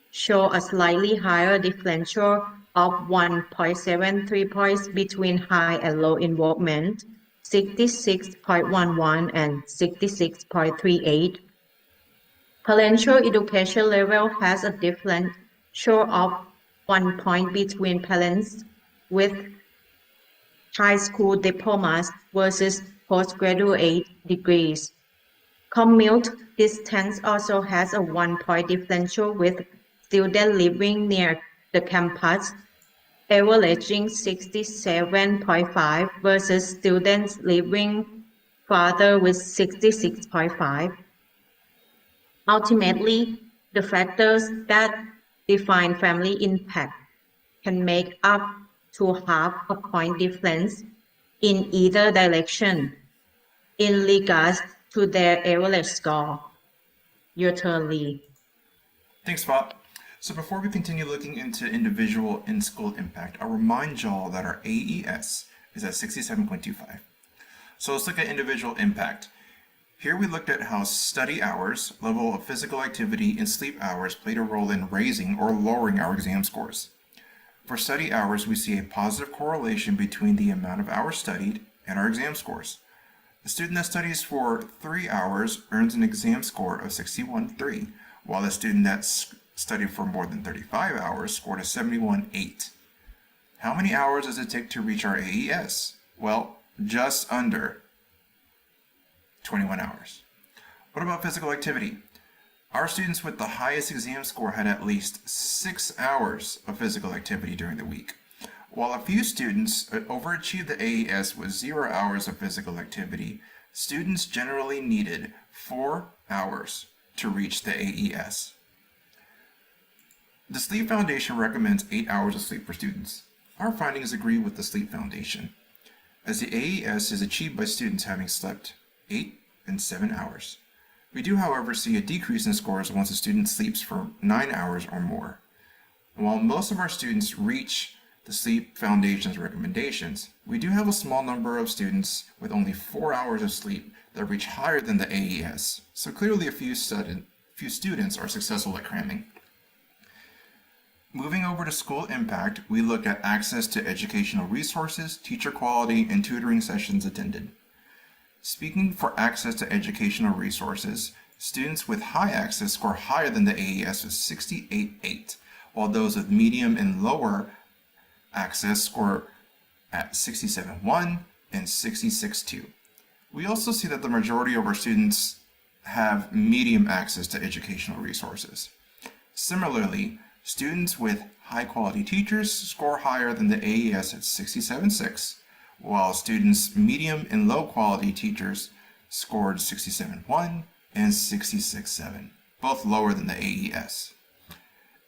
show a slightly higher differential of 1.73 points between high and low involvement, 66.11 and 66.38. Parental education level has a differential of 1 point between parents with high school diplomas versus postgraduate degrees. Commute distance also has a 1 point differential with students living near the campus, averaging 67.5 versus students living farther with 66.5. Ultimately, the factors that define family impact can make up to half a point difference in either direction in regards to their average score. Your turn, Lee. Thanks, Fa. So before we continue looking into individual and school impact, I'll remind y'all that our AES is at 67.25. So let's look at individual impact. Here we looked at how study hours, level of physical activity, and sleep hours played a role in raising or lowering our exam scores. For study hours, we see a positive correlation between the amount of hours studied and our exam scores. A student that studies for 3 hours earns an exam score of 61.3, while a student that studied for more than 35 hours scored a 71.8. How many hours does it take to reach our AES? Well, just under 21 hours. What about physical activity? Our students with the highest exam score had at least 6 hours of physical activity during the week, while a few students overachieved the AES with 0 hours of physical activity. Students generally needed 4 hours to reach the AES. The Sleep Foundation recommends 8 hours of sleep for students. Our findings agree with the Sleep Foundation, as the AES is achieved by students having slept 8 and 7 hours. We do, however, see a decrease in scores once a student sleeps for 9 hours or more. While most of our students reach the Sleep Foundation's recommendations, we do have a small number of students with only 4 hours of sleep that reach higher than the AES, so clearly a few students are successful at cramming. Moving over to school impact, we look at access to educational resources, teacher quality, and tutoring sessions attended. Speaking for access to educational resources, students with high access score higher than the AES with 68.8, while those with medium and lower access score at 67.1 and 66.2. We also see that the majority of our students have medium access to educational resources. Similarly, students with high-quality teachers score higher than the AES at 67.6, while students medium and low-quality teachers scored 67.1 and 66.7, both lower than the AES.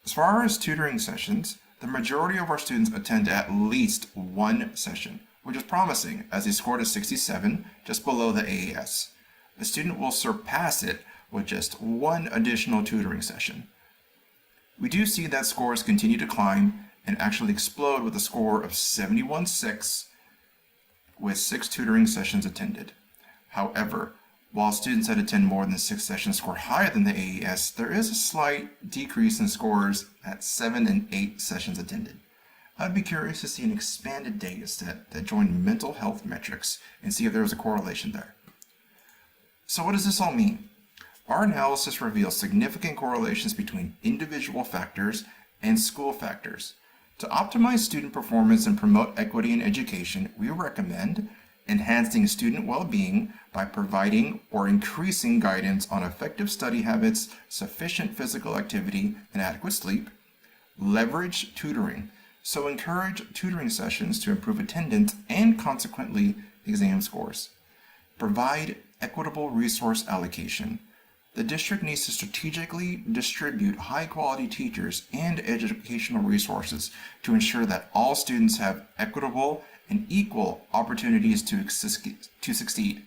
As far as tutoring sessions, the majority of our students attend at least one session, which is promising as they scored a 67, just below the AES. A student will surpass it with just one additional tutoring session. We do see that scores continue to climb and actually explode with a score of 71.6 with 6 tutoring sessions attended. However, while students that attend more than 6 sessions score higher than the AES, there is a slight decrease in scores at 7 and 8 sessions attended. I'd be curious to see an expanded data set that joined mental health metrics and see if there was a correlation there. So what does this all mean? Our analysis reveals significant correlations between individual factors and school factors. To optimize student performance and promote equity in education, we recommend enhancing student well-being by providing or increasing guidance on effective study habits, sufficient physical activity, and adequate sleep. Leverage tutoring, so encourage tutoring sessions to improve attendance and consequently exam scores. Provide equitable resource allocation. The district needs to strategically distribute high-quality teachers and educational resources to ensure that all students have equitable and equal opportunities to succeed.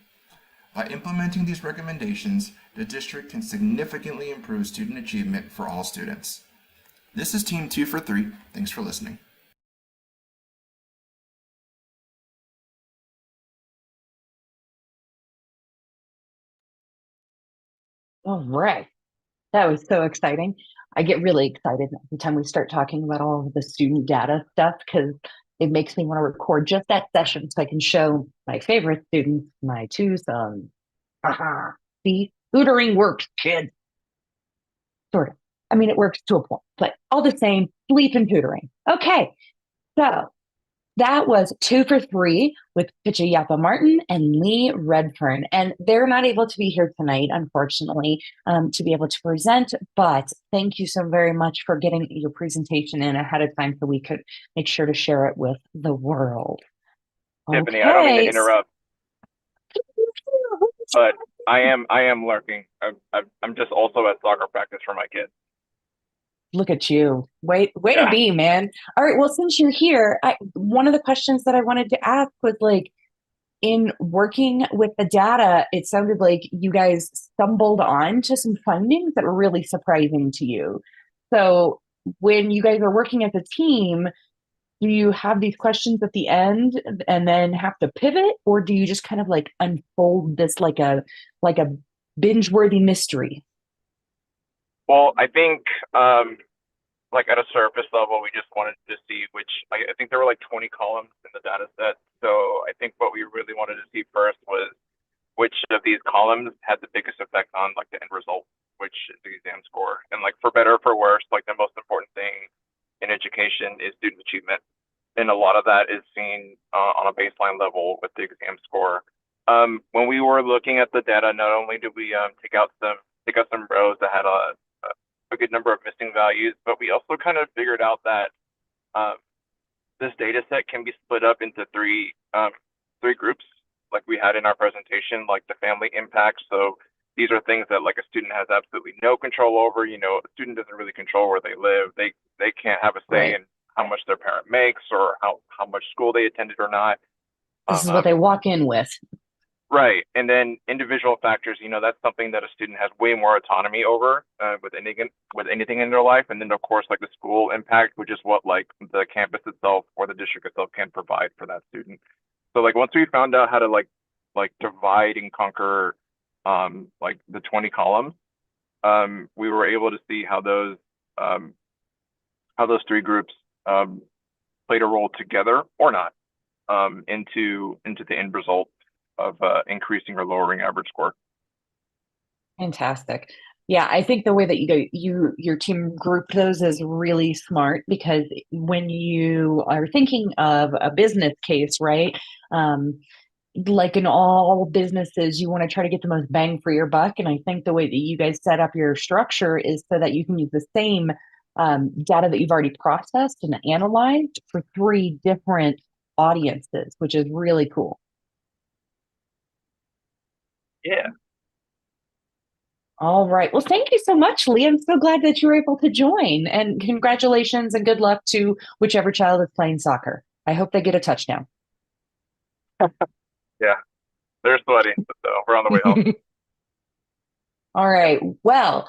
By implementing these recommendations, the district can significantly improve student achievement for all students. This is Team 2 for 3. Thanks for listening. All right. That was so exciting. I get really excited every time we start talking about all of the student data stuff because it makes me want to record just that session so I can show my favorite students, my 2 sons. Aha. See, tutoring works, kids. Sort of. I mean, it works to a point, but all the same, sleep and tutoring. Okay. So that was 2 for 3 with Pichayapa Martin and Lee Redfern. And they're not able to be here tonight, unfortunately, to be able to present. But thank you so very much for getting your presentation in ahead of time so we could make sure to share it with the world. Tiffany, I don't mean to Okay. interrupt, but I am lurking. I'm just also at soccer practice for my kids. Look at you. Way Yeah. to be, man. All right. Well, since you're here, one of the questions that I wanted to ask was like, in working with the data, it sounded like you guys stumbled on to some findings that were really surprising to you. So when you guys are working as a team, do you have these questions at the end and then have to pivot, or do you just kind of like unfold this like a binge-worthy mystery? Well, I think like at a surface level, we just wanted to see which I think there were like 20 columns in the data set. So I think what we really wanted to see first was which of these columns had the biggest effect on like the end result, which which is the exam score. And like for better or for worse, like the most important thing in education is student achievement. And a lot of that is seen on a baseline level with the exam score. When we were looking at the data, not only did we take out some rows that had a good number of missing values, but we also kind of figured out that this data set can be split up into three groups, like we had in our presentation, like the family impact. So these are things that like a student has absolutely no control over. You know, a student doesn't really control where they live. They can't have a say in how much their parent makes or how much school they attended or not. This is what they walk in with. Right. And then individual factors, you know, that's something that a student has way more autonomy over with anything in their life. And then, of course, like the school impact, which is what like the campus itself or the district itself can provide for that student. So like once we found out how to like divide and conquer like the 20 columns, we were able to see how those three groups played a role together or not into the end result of increasing or lowering average score. Fantastic. Yeah, I think the way that your team grouped those is really smart, because when you are thinking of a business case, right? Like in all businesses, you want to try to get the most bang for your buck. And I think the way that you guys set up your structure is so that you can use the same data that you've already processed and analyzed for three different audiences, which is really cool. Yeah. All right. Well, thank you so much, Lee. I'm so glad that you were able to join. And congratulations and good luck to whichever child is playing soccer. I hope they get a touchdown. Yeah, they're sweaty, so we're on the way home. All right. Well,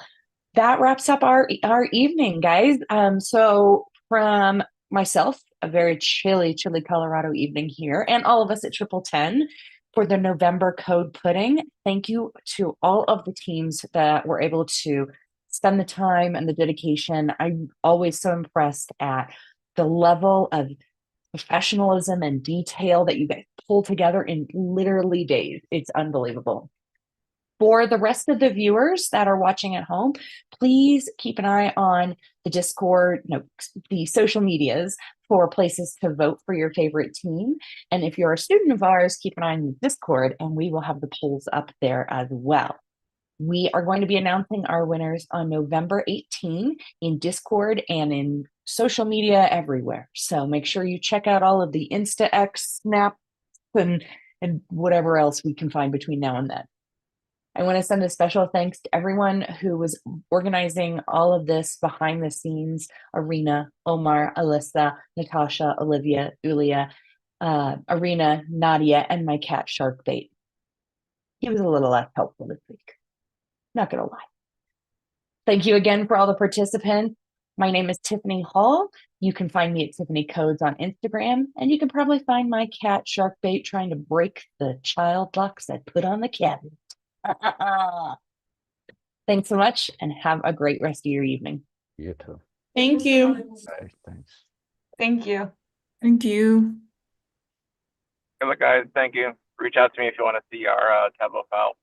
that wraps up our evening, guys. So from myself, a very chilly Colorado evening here, and all of us at TripleTen for the November code pudding. Thank you to all of the teams that were able to spend the time and the dedication. I'm always so impressed at the level of professionalism and detail that you guys pull together in literally days. It's unbelievable. For the rest of the viewers that are watching at home, please keep an eye on the Discord, the social medias for places to vote for your favorite team. And if you're a student of ours, keep an eye on the Discord, and we will have the polls up there as well. We are going to be announcing our winners on November 18 in Discord and in social media everywhere. So make sure you check out all of the InstaX, Snap, and whatever else we can find between now and then. I want to send a special thanks to everyone who was organizing all of this behind the scenes: Arena, Omar, Alyssa, Natasha, Olivia, Ulia, Arena, Nadia, and my cat Sharkbait. He was a little less helpful this week. Not gonna lie. Thank you again for all the participants. My name is Tiffany Hall. You can find me at Tiffany Codes on Instagram, and you can probably find my cat Sharkbait trying to break the child locks I put on the cabinet. Thanks so much, and have a great rest of your evening. You too. Thank you. Right, thanks. Thank you. Thank you. Good luck, guys. Thank you. Reach out to me if you want to see our Tableau file.